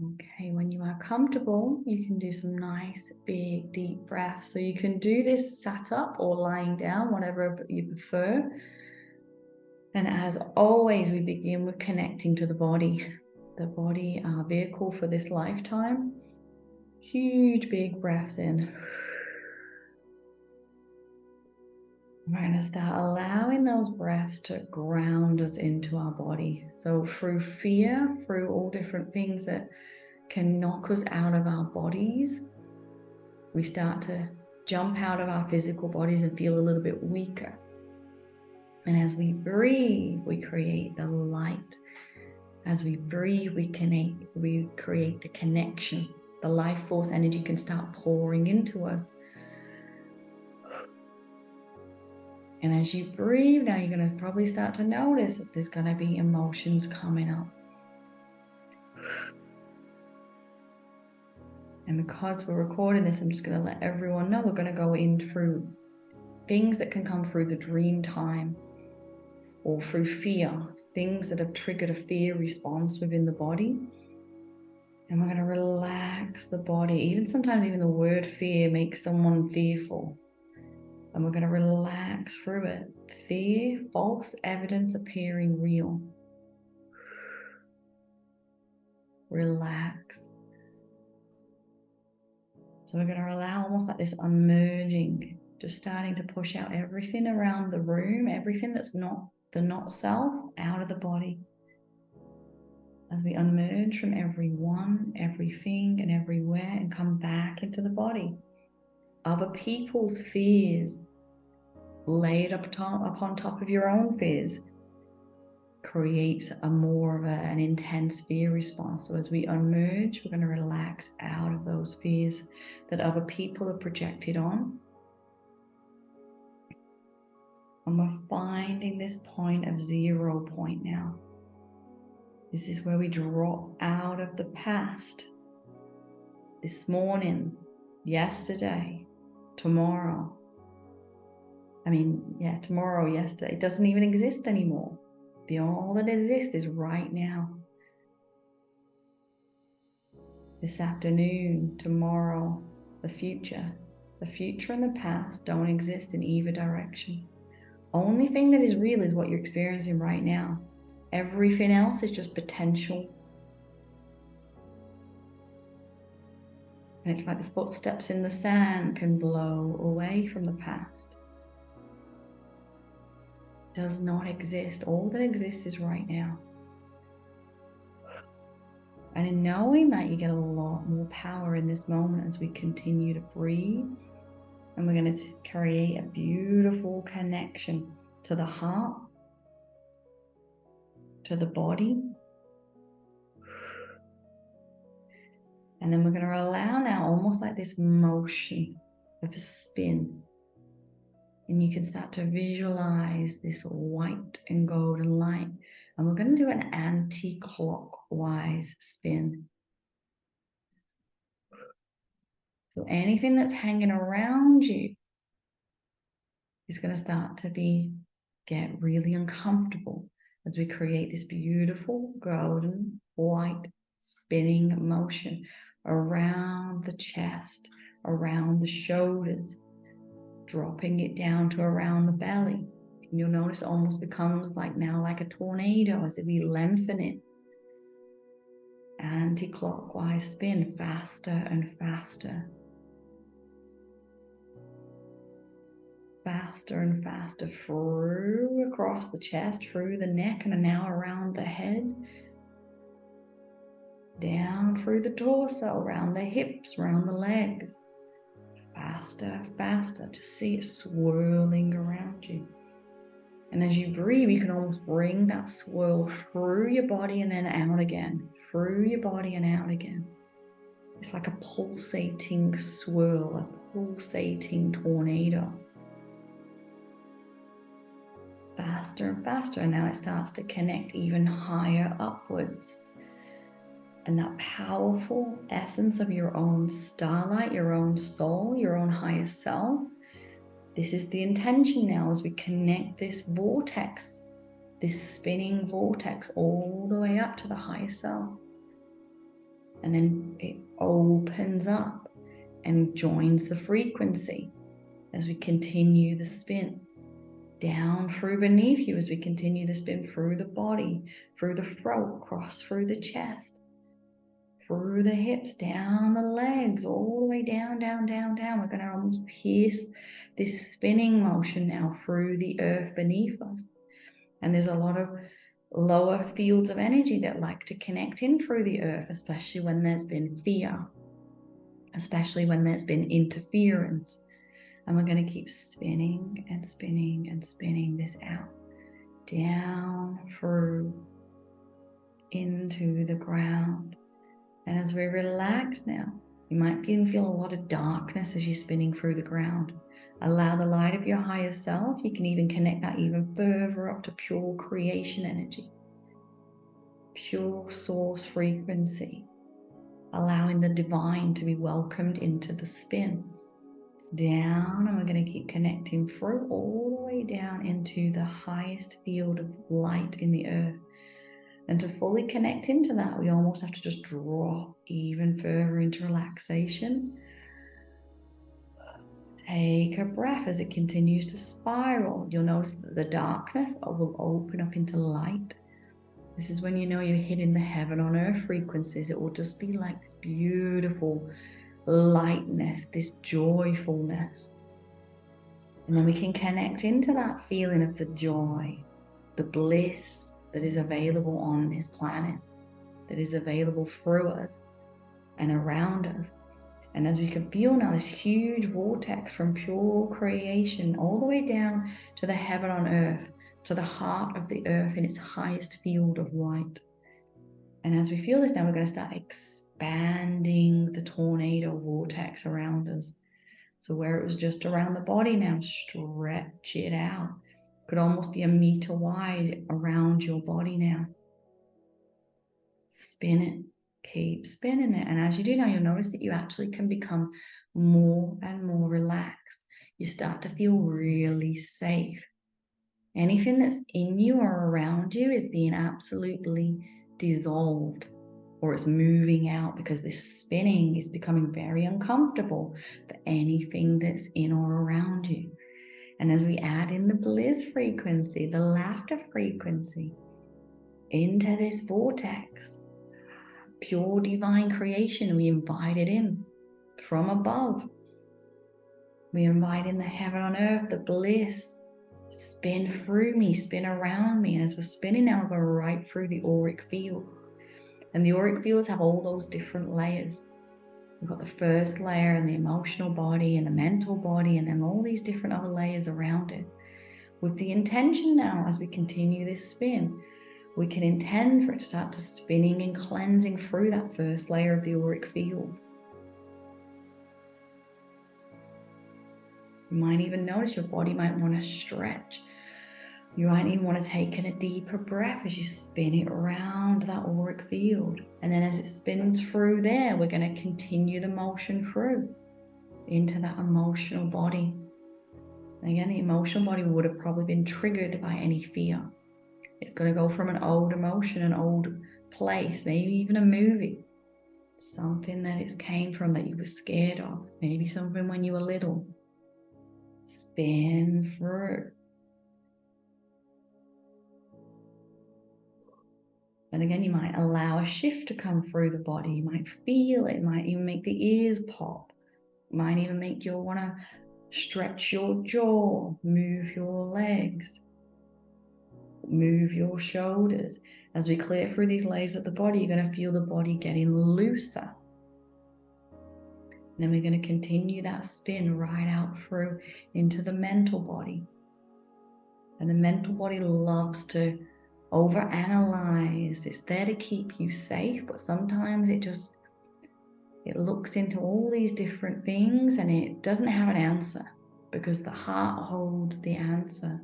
Okay, when you are comfortable, you can do some nice, big, deep breaths. So you can do this sat up or lying down, whatever you prefer. And as always, we begin with connecting to the body. The body, our vehicle for this lifetime. Huge, big breaths in. We're going to start allowing those breaths to ground us into our body. So through fear, through all different things that can knock us out of our bodies, we start to jump out of our physical bodies and feel a little bit weaker. And as we breathe, we create the light. As we breathe, we create the connection. The life force energy can start pouring into us. And as you breathe, now you're going to probably start to notice that there's going to be emotions coming up. And because we're recording this, I'm just going to let everyone know we're going to go in through things that can come through the dream time or through fear, things that have triggered a fear response within the body. And we're going to relax the body. Sometimes even the word fear makes someone fearful. And we're going to relax through it. Fear, false evidence appearing real. Relax. So we're going to allow almost like this unmerging, just starting to push out everything around the room, everything that's not the not self, out of the body. As we unmerge from everyone, everything, and everywhere, and come back into the body. Other people's fears laid upon top of your own fears creates a more of an intense fear response. So as we unmerge, we're going to relax out of those fears that other people have projected on. And we're finding this point of 0 point now. This is where we drop out of the past. This morning, yesterday, tomorrow. Tomorrow, yesterday. It doesn't even exist anymore. All that exists is right now. This afternoon, tomorrow, the future. The future and the past don't exist in either direction. Only thing that is real is what you're experiencing right now. Everything else is just potential. And it's like the footsteps in the sand can blow away from the past. It does not exist. All that exists is right now. And in knowing that, you get a lot more power in this moment as we continue to breathe. And we're going to create a beautiful connection to the heart, to the body. And then we're going to allow now almost like this motion of a spin. And you can start to visualize this white and golden light. And we're going to do an anti-clockwise spin. So anything that's hanging around you is going to start to get really uncomfortable as we create this beautiful golden white spinning motion around the chest, around the shoulders, dropping it down to around the belly. And you'll notice it almost becomes like a tornado as if we lengthen it. Anti-clockwise spin, faster and faster. Faster and faster through across the chest, through the neck, and now around the head. Down through the torso, around the hips, around the legs. Faster, faster. Just see it swirling around you. And as you breathe, you can almost bring that swirl through your body and then out again. Through your body and out again. It's like a pulsating swirl, a pulsating tornado. Faster and faster, and now it starts to connect even higher upwards. And that powerful essence of your own starlight, your own soul, your own higher self, this is the intention now as we connect this vortex, this spinning vortex all the way up to the higher self. And then it opens up and joins the frequency as we continue the spin. Down through beneath you as we continue the spin through the body, through the throat, cross through the chest, through the hips, down the legs, all the way down, down, down, down. We're going to almost pierce this spinning motion now through the earth beneath us. And there's a lot of lower fields of energy that like to connect in through the earth, especially when there's been fear, especially when there's been interference. And we're going to keep spinning and spinning and spinning this out, down through, into the ground. And as we relax now, you might feel a lot of darkness as you're spinning through the ground. Allow the light of your higher self. You can even connect that even further up to pure creation energy, pure source frequency, allowing the divine to be welcomed into the spin. Down, and we're going to keep connecting through all the way down into the highest field of light in the earth. And to fully connect into that, we almost have to just drop even further into relaxation. Take a breath as it continues to spiral. You'll notice that the darkness will open up into light. This is when you know you're hitting the heaven on earth frequencies. It will just be like this beautiful lightness, this joyfulness. And then we can connect into that feeling of the joy, the bliss that is available on this planet, that is available through us and around us. And as we can feel now this huge vortex from pure creation all the way down to the heaven on earth, to the heart of the earth in its highest field of light. And as we feel this now, we're going to start expanding the tornado vortex around us. So where it was just around the body, now stretch it out. Could almost be 1 meter wide around your body now. Spin it. Keep spinning it. And as you do now, you'll notice that you actually can become more and more relaxed. You start to feel really safe. Anything that's in you or around you is being absolutely dissolved, or it's moving out, because this spinning is becoming very uncomfortable for anything that's in or around you. And as we add in the bliss frequency, the laughter frequency into this vortex, pure divine creation, we invite it in from above. We invite in the heaven on earth, the bliss. Spin through me, spin around me. And as we're spinning now, we're going right through the auric fields. And the auric fields have all those different layers. We've got the first layer and the emotional body and the mental body, and then all these different other layers around it. With the intention now, as we continue this spin, we can intend for it to start to spinning and cleansing through that first layer of the auric field. You might even notice your body might want to stretch. You might even want to take in a deeper breath as you spin it around that auric field. And then as it spins through there, we're going to continue the motion through into that emotional body. And again, the emotional body would have probably been triggered by any fear. It's going to go from an old emotion, an old place, maybe even a movie. Something that it came from that you were scared of. Maybe something when you were little. Spin through. And again, you might allow a shift to come through the body. You might feel it. It might even make the ears pop. It might even make you want to stretch your jaw, move your legs, move your shoulders. As we clear through these layers of the body, you're going to feel the body getting looser. And then we're going to continue that spin right out through into the mental body. And the mental body loves to overanalyze. It's there to keep you safe, but sometimes it looks into all these different things and it doesn't have an answer, because the heart holds the answer.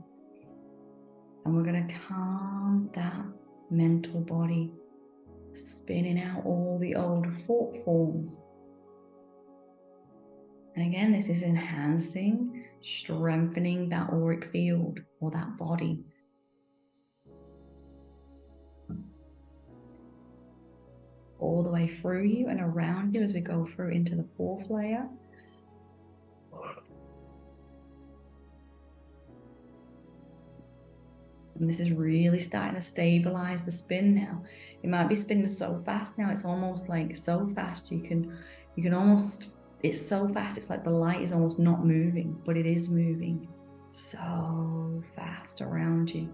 And we're going to calm that mental body, spinning out all the old thought forms. And again, this is enhancing, strengthening that auric field or that body. all the way through you and around you as we go through into the fourth layer. And this is really starting to stabilize the spin now. It might be spinning so fast now, it's almost like so fast you can almost, it's so fast, it's like the light is almost not moving, but it is moving so fast around you.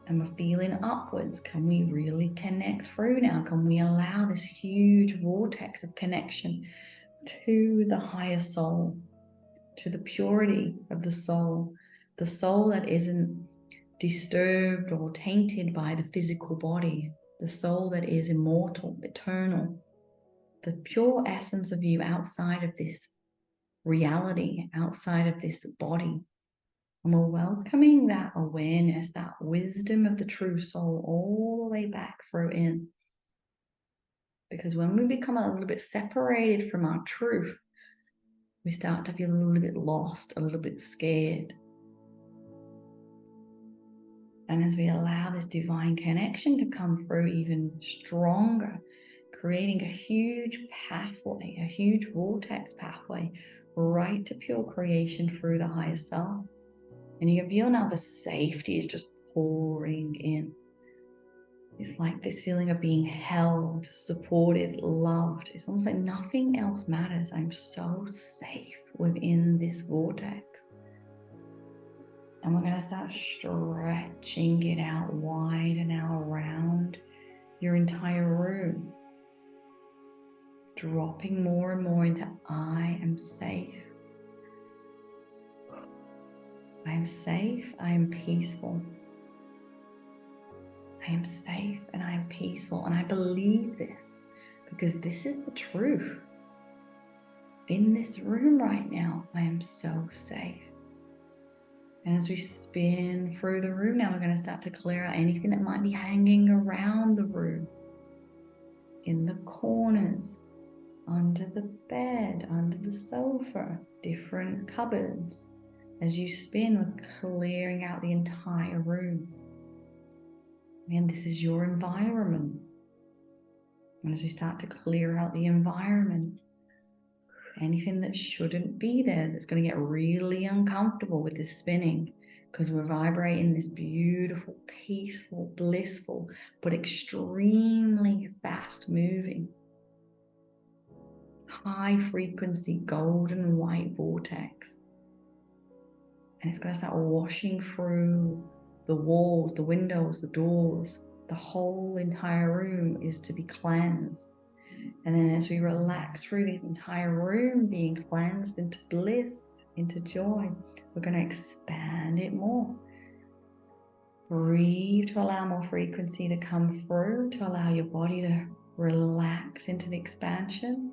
And we're feeling upwards. Can we really connect through now? Can we allow this huge vortex of connection to the higher soul, to the purity of the soul that isn't disturbed or tainted by the physical body, the soul that is immortal, eternal, the pure essence of you outside of this reality, outside of this body. And we're welcoming that awareness, that wisdom of the true soul all the way back through in. Because when we become a little bit separated from our truth, we start to feel a little bit lost, a little bit scared. And as we allow this divine connection to come through even stronger, creating a huge pathway, a huge vortex pathway, right to pure creation through the higher self. And you can feel now the safety is just pouring in. It's like this feeling of being held, supported, loved. It's almost like nothing else matters. I'm so safe within this vortex. And we're going to start stretching it out wide and out around your entire room. Dropping more and more into I am safe. I am safe, I am peaceful. I am safe and I am peaceful. And I believe this because this is the truth. In this room right now, I am so safe. And as we spin through the room now, we're going to start to clear out anything that might be hanging around the room. In the corners, under the bed, under the sofa, different cupboards. As you spin, we're clearing out the entire room. And this is your environment. And as we start to clear out the environment, anything that shouldn't be there, that's going to get really uncomfortable with this spinning, because we're vibrating this beautiful, peaceful, blissful, but extremely fast moving, high frequency, golden white vortex. And it's going to start washing through the walls, the windows, the doors. The whole entire room is to be cleansed. And then as we relax through the entire room being cleansed into bliss, into joy, we're going to expand it more. Breathe to allow more frequency to come through, to allow your body to relax into the expansion.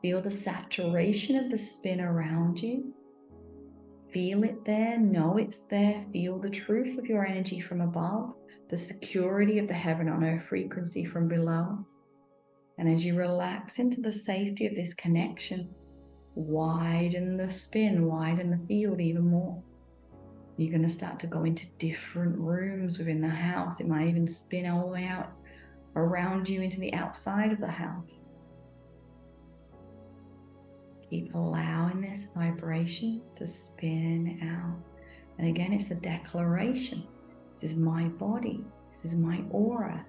Feel the saturation of the spin around you. Feel it there, know it's there. Feel the truth of your energy from above, the security of the heaven on earth frequency from below. And as you relax into the safety of this connection, widen the spin, widen the field even more. You're going to start to go into different rooms within the house. It might even spin all the way out around you into the outside of the house. Keep allowing this vibration to spin out. And again, it's a declaration. This is my body. This is my aura.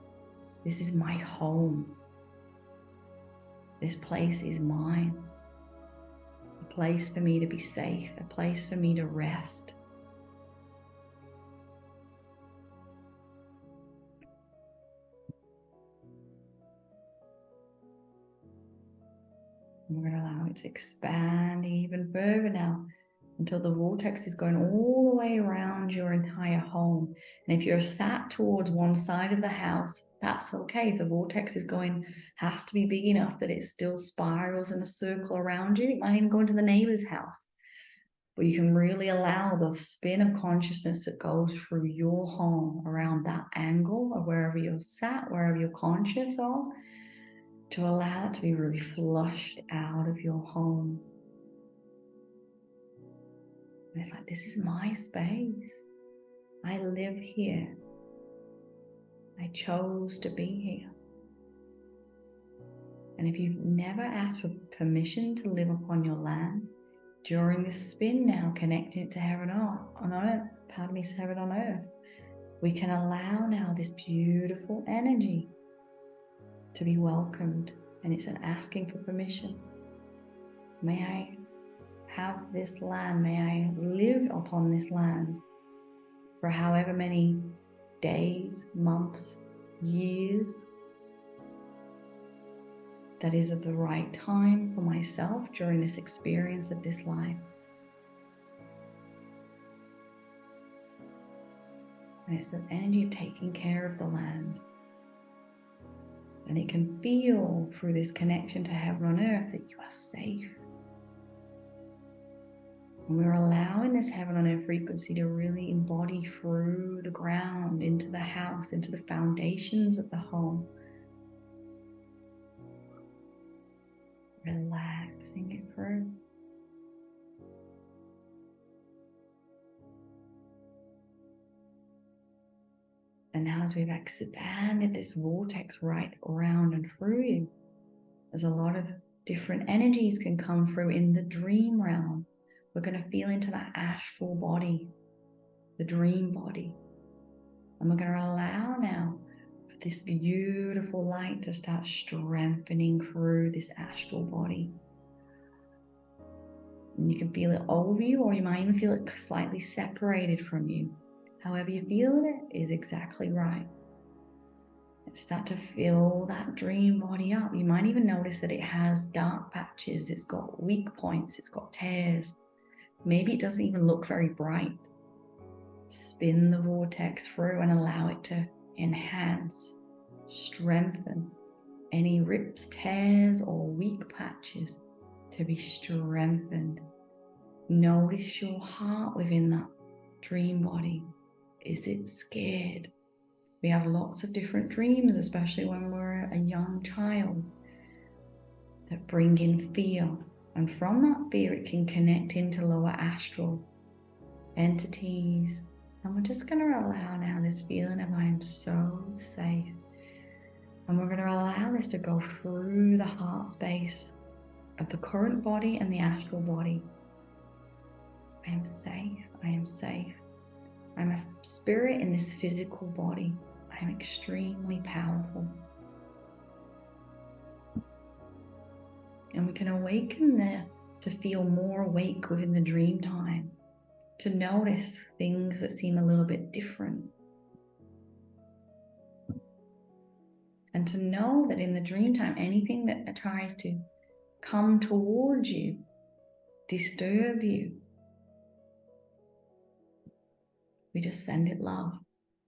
This is my home. This place is mine. A place for me to be safe. A place for me to rest. We're going to allow it to expand even further now until the vortex is going all the way around your entire home. And if you're sat towards one side of the house, that's okay. If the vortex is going, has to be big enough that it still spirals in a circle around you. It might even go into the neighbor's house. But you can really allow the spin of consciousness that goes through your home around that angle of wherever you're sat, wherever you're conscious of, to allow it to be really flushed out of your home. And it's like, this is my space. I live here. I chose to be here. And if you've never asked for permission to live upon your land, during this spin now, connecting it to heaven on earth, heaven on earth, we can allow now this beautiful energy to be welcomed. And it's an asking for permission. May I have this land? May I live upon this land for however many days, months, years that is at the right time for myself during this experience of this life. And it's the energy of taking care of the land. And it can feel through this connection to heaven on earth that you are safe. And we're allowing this heaven on earth frequency to really embody through the ground, into the house, into the foundations of the home. Relaxing it through. And now as we've expanded this vortex right around and through you, there's a lot of different energies can come through in the dream realm. We're going to feel into that astral body, the dream body. And we're going to allow now for this beautiful light to start strengthening through this astral body. And you can feel it over you, or you might even feel it slightly separated from you. However you feel it is exactly right. And start to fill that dream body up. You might even notice that it has dark patches. It's got weak points. It's got tears. Maybe it doesn't even look very bright. Spin the vortex through and allow it to enhance, strengthen any rips, tears, or weak patches to be strengthened. Notice your heart within that dream body. Is it scared? We have lots of different dreams, especially when we're a young child, that bring in fear. And from that fear, it can connect into lower astral entities. And we're just going to allow now this feeling of I am so safe. And we're going to allow this to go through the heart space of the current body and the astral body. I am safe. I am safe. I'm a spirit in this physical body. I am extremely powerful. And we can awaken there to feel more awake within the dream time, to notice things that seem a little bit different. And to know that in the dream time, anything that tries to come towards you, disturb you, we just send it love.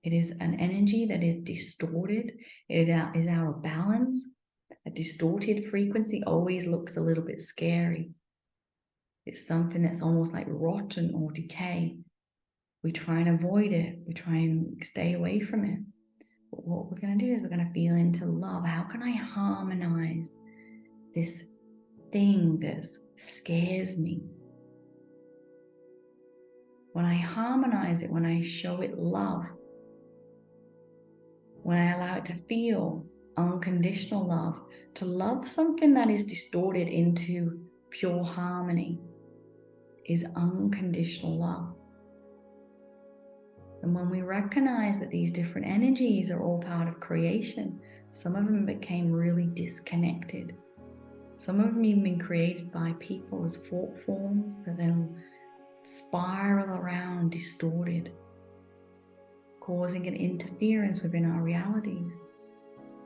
It is an energy that is distorted. It is out of balance. A distorted frequency always looks a little bit scary. It's something that's almost like rotten or decay. We try and avoid it. We try and stay away from it. But what we're going to do is we're going to feel into love. How can I harmonize this thing that scares me? When I harmonize it, when I show it love, when I allow it to feel unconditional love, to love something that is distorted into pure harmony is unconditional love. And when we recognize that these different energies are all part of creation, some of them became really disconnected. Some of them even been created by people as thought forms that then spiral around distorted, causing an interference within our realities.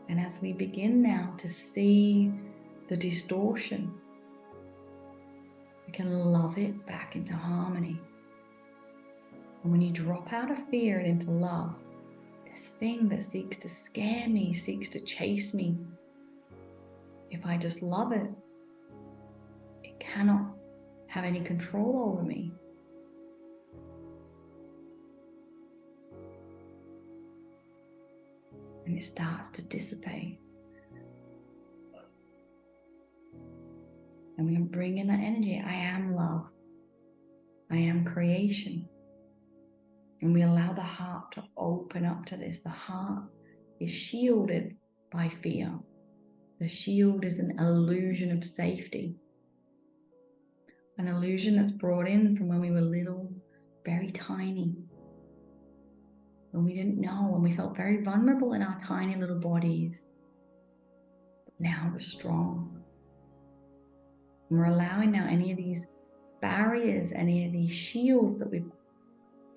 And as we begin now to see the distortion, we can love it back into harmony. And when you drop out of fear and into love, this thing that seeks to scare me, seeks to chase me, if I just love it, it cannot have any control over me. And it starts to dissipate. And we can bring in that energy. I am love. I am creation. And we allow the heart to open up to this. The heart is shielded by fear. The shield is an illusion of safety. An illusion that's brought in from when we were little, very tiny. When we didn't know, when we felt very vulnerable in our tiny little bodies. But now we're strong. And we're allowing now any of these barriers, any of these shields that we've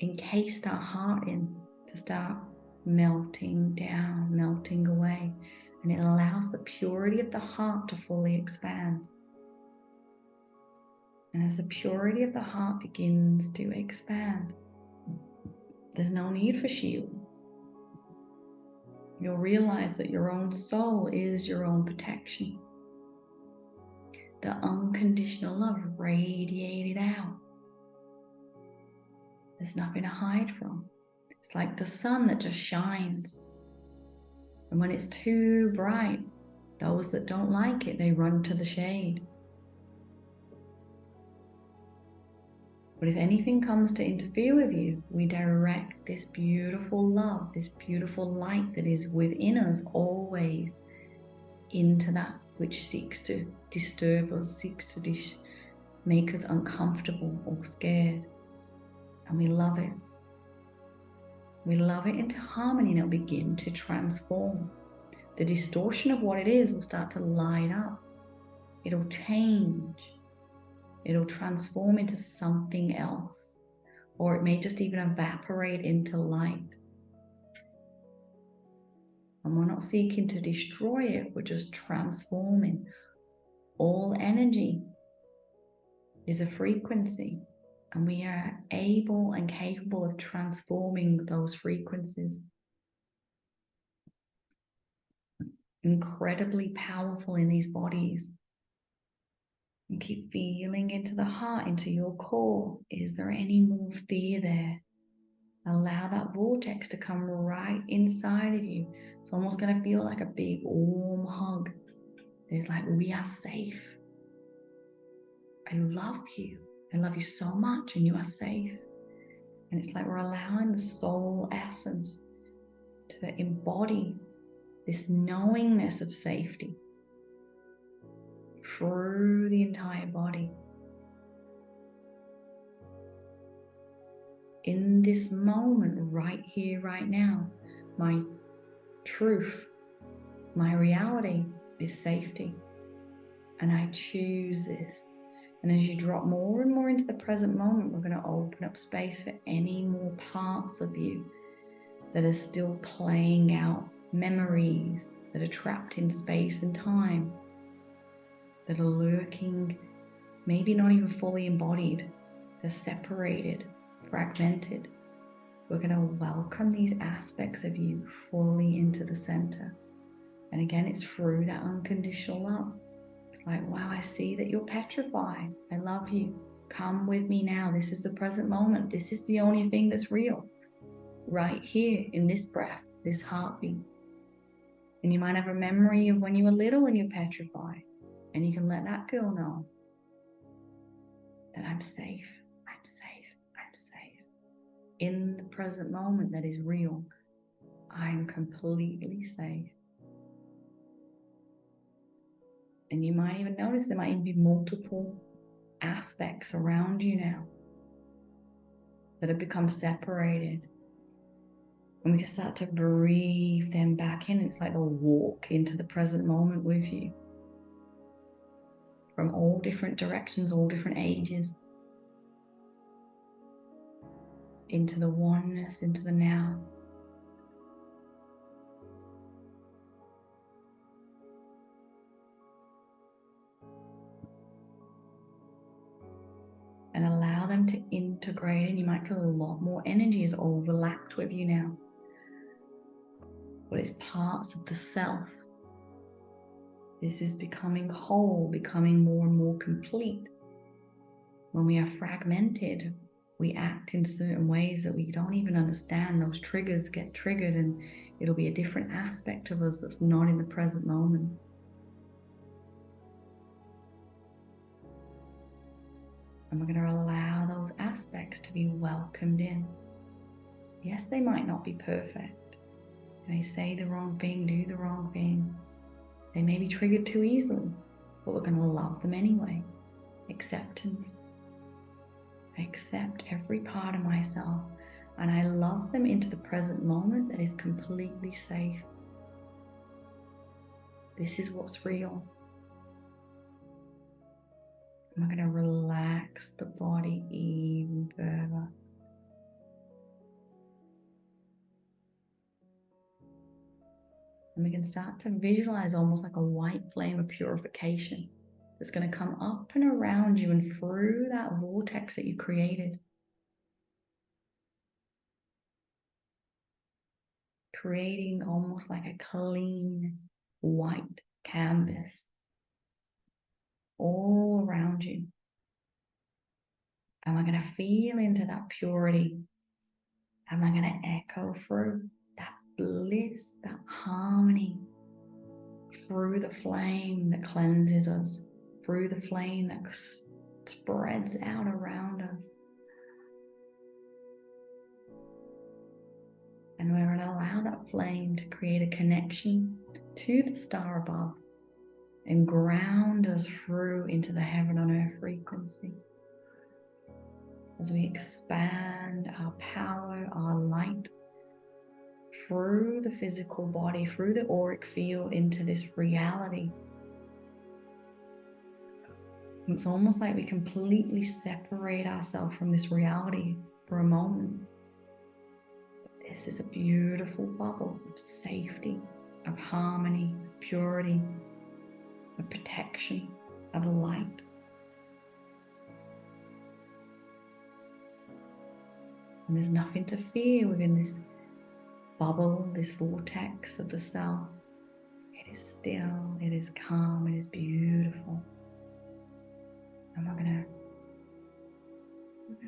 encased our heart in to start melting down, melting away. And it allows the purity of the heart to fully expand. And as the purity of the heart begins to expand, there's no need for shields. You'll realize that your own soul is your own protection. The unconditional love radiated out. There's nothing to hide from. It's like the sun that just shines. And when it's too bright, those that don't like it, they run to the shade. But if anything comes to interfere with you, we direct this beautiful love, this beautiful light that is within us always into that which seeks to disturb us, seeks to make us uncomfortable or scared. And we love it. We love it into harmony, and it'll begin to transform. The distortion of what it is will start to light up. It'll change. It'll transform into something else. Or it may just even evaporate into light. And we're not seeking to destroy it, we're just transforming. All energy is a frequency. And we are able and capable of transforming those frequencies. Incredibly powerful in these bodies. And keep feeling into the heart, into your core. Is there any more fear there? Allow that vortex to come right inside of you. It's almost going to feel like a big warm hug. It's like, we are safe. I love you. I love you so much, and you are safe. And it's like we're allowing the soul essence to embody this knowingness of safety through the entire body. In this moment, right here, right now, my truth, my reality is safety. And I choose this. And as you drop more and more into the present moment, we're going to open up space for any more parts of you that are still playing out, memories that are trapped in space and time, that are lurking, maybe not even fully embodied. They're separated, fragmented. We're going to welcome these aspects of you fully into the center. And again, it's through that unconditional love. It's like, wow, I see that you're petrified. I love you. Come with me now. This is the present moment. This is the only thing that's real. Right here in this breath, this heartbeat. And you might have a memory of when you were little and you're petrified. And you can let that girl know that I'm safe. I'm safe. I'm safe. In the present moment that is real, I'm completely safe. And you might even notice there might even be multiple aspects around you now that have become separated. And we can start to breathe them back in. It's like they'll walk into the present moment with you. From all different directions, all different ages. Into the oneness, into the now. And allow them to integrate, and you might feel a lot more energy is overlapped with you now. But it's parts of the self. This is becoming whole, becoming more and more complete. When we are fragmented, we act in certain ways that we don't even understand. Those triggers get triggered, and it'll be a different aspect of us that's not in the present moment. And we're going to allow those aspects to be welcomed in. Yes, they might not be perfect. They may say the wrong thing, do the wrong thing. They may be triggered too easily, but we're going to love them anyway. Acceptance. I accept every part of myself and I love them into the present moment that is completely safe. This is what's real. And we're going to relax the body even further. And we can start to visualize almost like a white flame of purification that's going to come up and around you and through that vortex that you created. Creating almost like a clean white canvas all around you. And we're going to feel into that purity. And we're going to echo through that bliss, that harmony, through the flame that cleanses us, through the flame that spreads out around us. And we're going to allow that flame to create a connection to the star above and ground us through into the heaven on earth frequency. As we expand our power, our light through the physical body, through the auric field into this reality. It's almost like we completely separate ourselves from this reality for a moment. This is a beautiful bubble of safety, of harmony, of purity, of protection, of light. And there's nothing to fear within this bubble, this vortex of the self. It is still, it is calm, it is beautiful. And we're gonna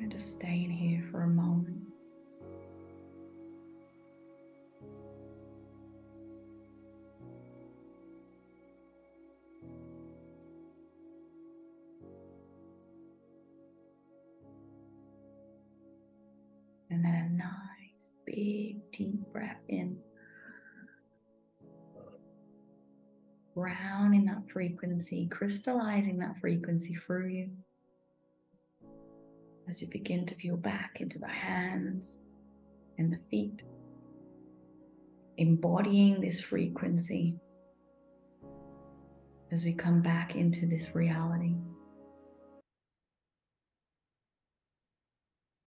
just stay in here for a moment. And then a nice, big, deep breath in. Grounding that frequency, crystallizing that frequency through you. As you begin to feel back into the hands and the feet. Embodying this frequency as we come back into this reality.